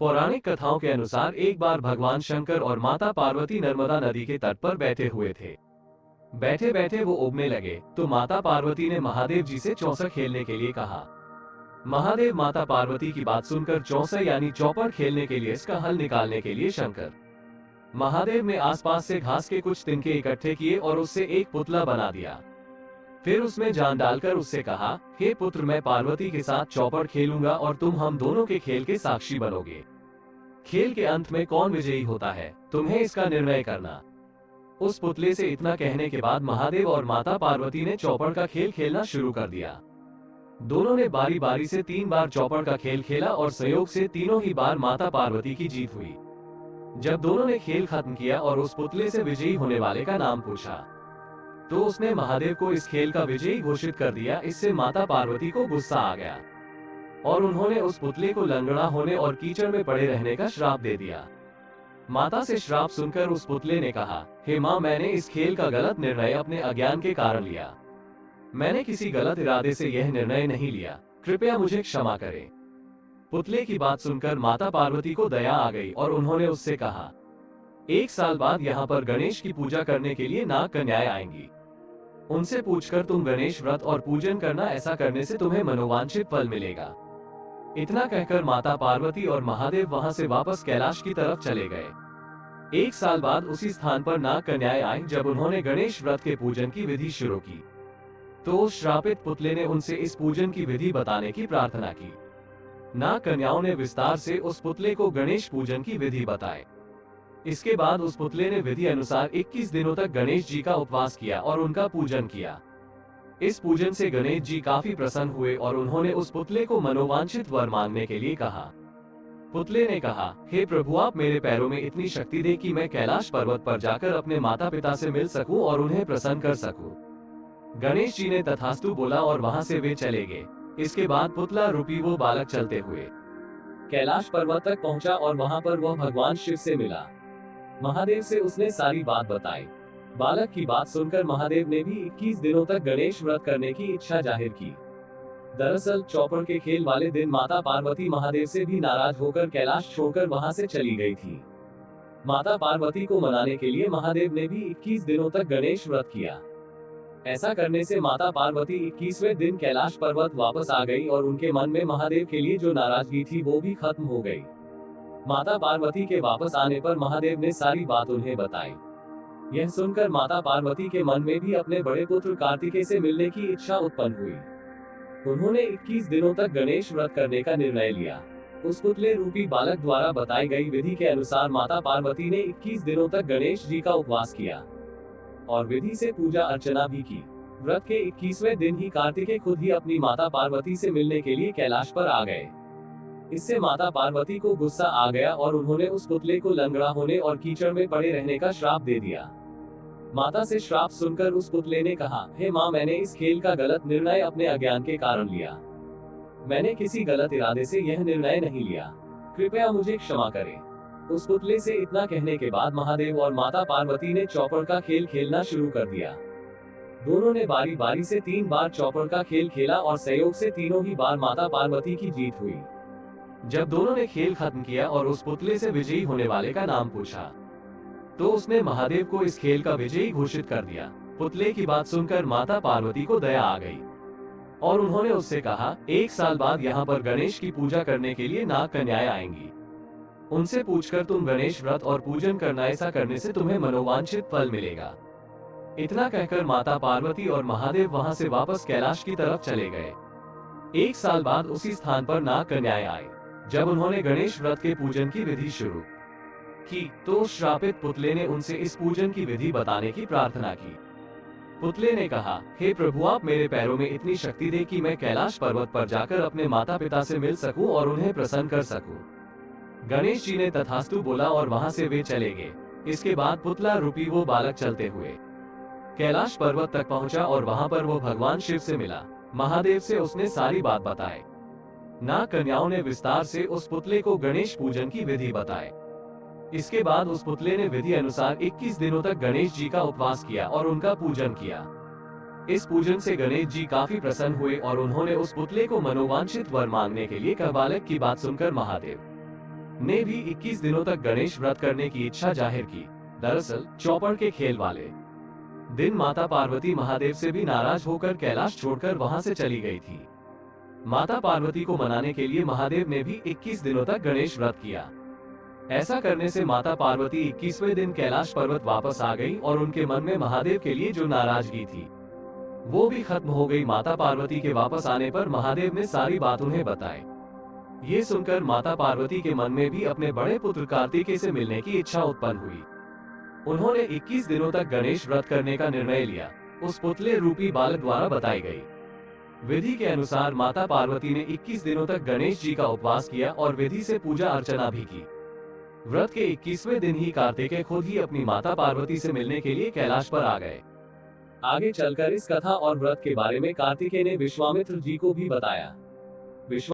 पौराणिक कथाओं के अनुसार एक बार भगवान शंकर और माता पार्वती नर्मदा नदी के तट पर बैठे हुए थे। बैठे बैठे वो उबने लगे तो माता पार्वती ने महादेव जी से चौसा खेलने के लिए कहा। महादेव माता पार्वती की बात सुनकर चौसा यानी चौपड़ खेलने के लिए इसका हल निकालने के लिए शंकर महादेव ने आसपास से घास के कुछ तिनके इकट्ठे किए और उससे एक पुतला बना दिया। फिर उसमें जान डालकर उससे कहा, हे पुत्र, मैं पार्वती के साथ चौपड़ खेलूंगा और तुम हम दोनों के खेल के साक्षी बनोगे। खेल के अंत में कौन विजयी होता है, तुम्हें इसका निर्णय करना। उस पुतले से इतना कहने के बाद महादेव और माता पार्वती ने चौपड़ का खेल खेलना शुरू कर दिया। दोनों ने बारी बारी से 3 बार चौपड़ का खेल खेला और संयोग से तीनों ही बार माता पार्वती की जीत हुई। जब दोनों ने खेल खत्म किया और उस पुतले से विजयी होने वाले का नाम पूछा, तो उसने महादेव को इस खेल का विजयी घोषित कर दिया। इससे माता पार्वती को गुस्सा आ गया और उन्होंने उस पुतले को लंगड़ा होने और कीचड़ में पड़े रहने का श्राप दे दिया। माता से श्राप सुनकर उस पुतले ने कहा, हे माँ, मैंने इस खेल का गलत निर्णय अपने अज्ञान के कारण लिया। मैंने किसी गलत इरादे से यह निर्णय नहीं लिया, कृपया मुझे क्षमा करें। पुतले की बात सुनकर माता पार्वती को दया आ गई और उन्होंने उससे कहा, 1 साल बाद यहाँ पर गणेश की पूजा करने के लिए नाग कन्याएं आएंगी। उनसे पूछकर तुम गणेश व्रत और पूजन करना, ऐसा करने से तुम्हें मनोवांछित फल मिलेगा। इतना कहकर माता पार्वती और महादेव वहां से वापस कैलाश की तरफ चले गए। 1 साल बाद उसी स्थान पर नाग कन्याएं आई। जब उन्होंने गणेश व्रत के पूजन की विधि शुरू की, तो उस श्रापित पुतले ने उनसे इस पूजन की विधि बताने की प्रार्थना की। नाग कन्याओं ने विस्तार से उस पुतले को गणेश पूजन की विधि बताई। इसके बाद उस पुतले ने विधि अनुसार 21 दिनों तक गणेश जी का उपवास किया और उनका पूजन किया। इस पूजन से गणेश जी काफी प्रसन्न हुए और उन्होंने उस पुतले को मनोवांछित वर मांगने के लिए कहा। पुतले ने कहा, हे प्रभु, आप मेरे पैरों में इतनी शक्ति दे कि मैं कैलाश पर्वत पर जाकर अपने माता पिता से मिल सकूं और उन्हें प्रसन्न कर सकूं। गणेश जी ने तथास्तु बोला और वहां से वे चले गए। इसके बाद पुतला रूपी वो बालक चलते हुए कैलाश पर्वत तक पहुंचा और वहां पर वह भगवान शिव से मिला। महादेव से उसने सारी बात बताई। बालक की बात सुनकर महादेव ने भी 21 दिनों तक गणेश व्रत करने की इच्छा जाहिर की। दरअसल चौपड़ के खेल वाले दिन माता पार्वती महादेव से भी नाराज होकर कैलाश छोड़कर वहां से चली गई थी। माता पार्वती को मनाने के लिए महादेव ने भी 21 दिनों तक गणेश व्रत किया। ऐसा करने से माता पार्वती 21वें दिन कैलाश पर्वत वापस आ गई और उनके मन में महादेव के लिए जो नाराजगी थी वो भी खत्म हो गई। माता पार्वती के वापस आने पर महादेव ने सारी बात उन्हें बताई। यह सुनकर माता पार्वती के मन में भी अपने बड़े पुत्र कार्तिकेय से मिलने की इच्छा उत्पन्न हुई। उन्होंने 21 दिनों तक गणेश व्रत करने का निर्णय लिया। उस पुतले रूपी बालक द्वारा बताई गई विधि के अनुसार माता पार्वती ने 21 दिनों तक गणेश जी का उपवास किया और विधि से पूजा अर्चना भी की। व्रत के 21वें दिन ही कार्तिकेय खुद ही अपनी माता पार्वती से मिलने के लिए कैलाश पर आ गए। इससे माता पार्वती को गुस्सा आ गया और उन्होंने उस पुतले को लंगड़ा होने और कीचड़ में पड़े रहने का श्राप दे दिया। माता से श्राप सुनकर उस पुतले ने कहा, हे माँ, मैंने इस खेल का गलत निर्णय अपने अज्ञान के कारण लिया। मैंने किसी गलत इरादे से यह निर्णय नहीं लिया, कृपया मुझे क्षमा करें। उस पुतले से इतना कहने के बाद महादेव और माता पार्वती ने चौपड़ का खेल खेलना शुरू कर दिया। दोनों ने बारी बारी से 3 बार चौपड़ का खेल खेला और संयोग से तीनों ही बार माता पार्वती की जीत हुई। जब दोनों ने खेल खत्म किया और उस पुतले से विजयी होने वाले का नाम पूछा, तो उसने महादेव को इस खेल का विजयी घोषित कर दिया। पुतले की बात सुनकर माता पार्वती को दया आ गई और उन्होंने उससे कहा, 1 साल बाद यहाँ पर गणेश की पूजा करने के लिए नाग कन्याएं आएंगी। उनसे पूछकर तुम गणेश व्रत और पूजन करना, ऐसा करने से तुम्हें मनोवांछित फल मिलेगा। इतना कहकर माता पार्वती और महादेव वहां से वापस कैलाश की तरफ चले गए। 1 साल बाद उसी स्थान पर नाग कन्याएं आई। जब उन्होंने गणेश व्रत के पूजन की विधि शुरू की, तो उस श्रापित पुतले ने उनसे इस पूजन की विधि बताने की प्रार्थना की। पुतले ने कहा, हे प्रभु, आप मेरे पैरों में इतनी शक्ति दे कि मैं कैलाश पर्वत पर जाकर अपने माता पिता से मिल सकूं और उन्हें प्रसन्न कर सकूं। गणेश जी ने तथास्तु बोला और वहां से वे चले गए। इसके बाद पुतला रूपी वो बालक चलते हुए कैलाश पर्वत तक पहुंचा और वहां पर वो भगवान शिव से मिला। महादेव से उसने सारी बात बताई। नाग कन्याओं ने विस्तार से उस पुतले को गणेश पूजन की विधि बताई। इसके बाद उस पुतले ने विधि अनुसार 21 दिनों तक गणेश जी का उपवास किया और उनका पूजन किया। इस पूजन से गणेश जी काफी प्रसन्न हुए और उन्होंने उस पुतले को मनोवांछित वर मांगने के लिए कहा। बालक की बात सुनकर महादेव ने भी 21 दिनों तक गणेश व्रत करने की इच्छा जाहिर की। दरअसल चौपड़ के खेल वाले दिन माता पार्वती महादेव से भी नाराज होकर कैलाश छोड़कर वहां से चली गई थी। माता पार्वती को मनाने के लिए महादेव ने भी 21 दिनों तक गणेश व्रत किया। ऐसा करने से माता पार्वती 21वें दिन कैलाश पर्वत वापस आ गई और उनके मन में महादेव के लिए जो नाराजगी थी वो भी खत्म हो गई। माता पार्वती के वापस आने पर महादेव ने सारी बात उन्हें बताई। ये सुनकर माता पार्वती के मन में भी अपने बड़े पुत्र कार्तिकेय से मिलने की इच्छा उत्पन्न हुई। उन्होंने 21 दिनों तक गणेश व्रत करने का निर्णय लिया। उस पुतले रूपी बालक द्वारा बताई गई विधि के अनुसार माता पार्वती ने 21 दिनों तक गणेश जी का उपवास किया और विधि से पूजा अर्चना भी की। व्रत के 21वें दिन ही कार्तिकेय खुद ही अपनी माता पार्वती से मिलने के लिए कैलाश पर आ गए। आगे चलकर इस कथा और व्रत के बारे में कार्तिकेय ने विश्वामित्र जी को भी बताया।